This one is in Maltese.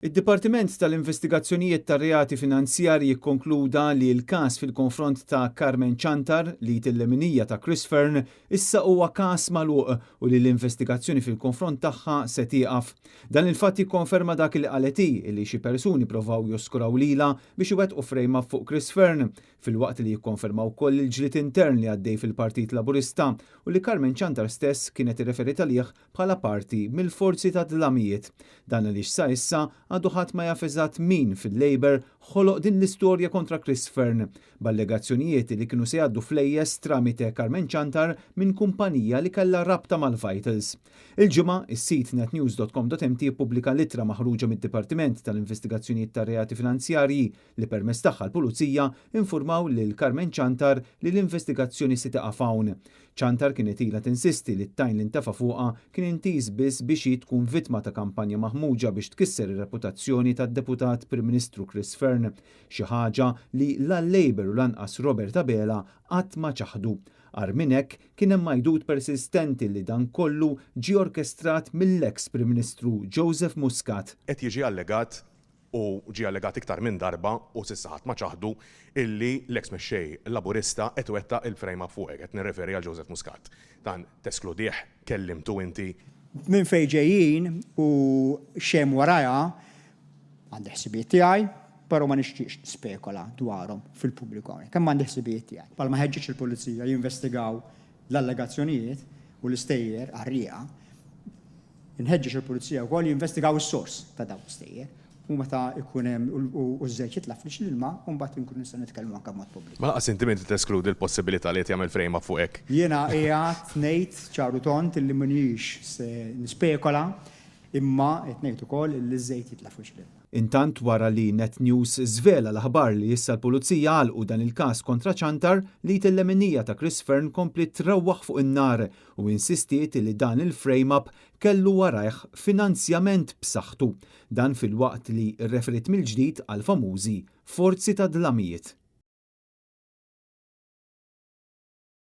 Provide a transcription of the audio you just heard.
Id-Dipartiment tal-Investigazzjonijiet tar-Reati Finanzjarji jikkonkluda li l-każ fil-konfront ta' Carmen Chantar li tilleminija ta' Chris Fern issa huwa każ magħluq u li l-investigazzjoni fil-konfront tagħha se tieqaf. Dan il-fatt jikkonferma dak il qalet li xi persuni provaw joskuraw lilha biex iwettqu frejma fuq Chris Fern, filwaqt li jikkonfermaw ukoll il-ġlied intern li għaddej fil-Partit Laburista u li Carmen Chantar stess kienet irreferita lih bħala parti mill-forzi ta' dlamijiet. Dan għaliex sa issa għadu ħadd ma jaf eżatt min fil-Labor ħoloq din l-istorja kontra Chris Fern b'allegazzjonijiet li kienu se jgħaddu flejjes tramite Carmen Chantar minn kumpanija li kellha rabta mal-Vitals. Il-ġimgħa is-sit netnews.com.mt ippubblika littra maħruġa mid-Dipartiment tal-Investigazzjonijiet tar-Reati Finanzjarji li permezz tagħha l-Pulizija informaw lil Carmen Chantar li l-investigazzjoni se taqaf hawn. Chantar kienet ilha tinsisti li t-tajn li ntafa' fuqha kien intiż biss biex hi tkun vittma ta' kampanja maħmuġa biex tkisser ir-reputazzjoni tad-Deputat Prim Ministru Chris Fern, xi ħaġa li l-Labor u lanqas Robert Abela qatt ma ċaħdu. Ar minn hekk kien hemm majdud persistenti li dan kollu ġie orkestrat mill-eks Prim Ministru Joseph Muscat. Qed jiġi allegat u ġie allegat iktar minn darba u s'issa ħadd ma ċaħdu illi l-eks mexxej Laburista qed iwettaq il-frejma fuqek qed nirreferi għal Joseph Muscat. Dan teskludih kellimtu inti. Minn fejn ġejjin u xemm warajha għandi ħsibiet tiegħi, però ma nixtieqx nispekola dwarhom fil-pubbliku hawnhekk. Kemm għandi ħsibiet tiegħi. Bħalma ħeġġeġ il-pulizija jinvestigaw l-allegazzjonijiet u l-istejjer għar-rieqa, inħeġġeġ il-pulizija wkoll jinvestigaw is-sors ta' dawn l-istejjer. U meta ikun hemm u żejt jitlaf li x'ilma u mbagħad inkun nistgħu nitkellmu anke mod pubbliku. Ma laqas inti inti teskludi l-possibilità li qed jagħmel frejma fuqek. Jiena qiegħed ngħid ċaru tont illi m'iniex se nispekola imma qed ngħid ukoll li żejt jitlaf x'ilma. Intant wara li Net News żvela l-aħbar li issa l-Pulizija għalqu dan il-każ kontra Chantar li t-lemenija ta' Chris Fern kompli trawwaħ fuq in-nar u insistiet li dan il-frame-up kellu warajh finanzjament b'saħħtu. Dan fil-waqt li rreferit mill-ġdid għal famużi forzi ta' dlamijiet.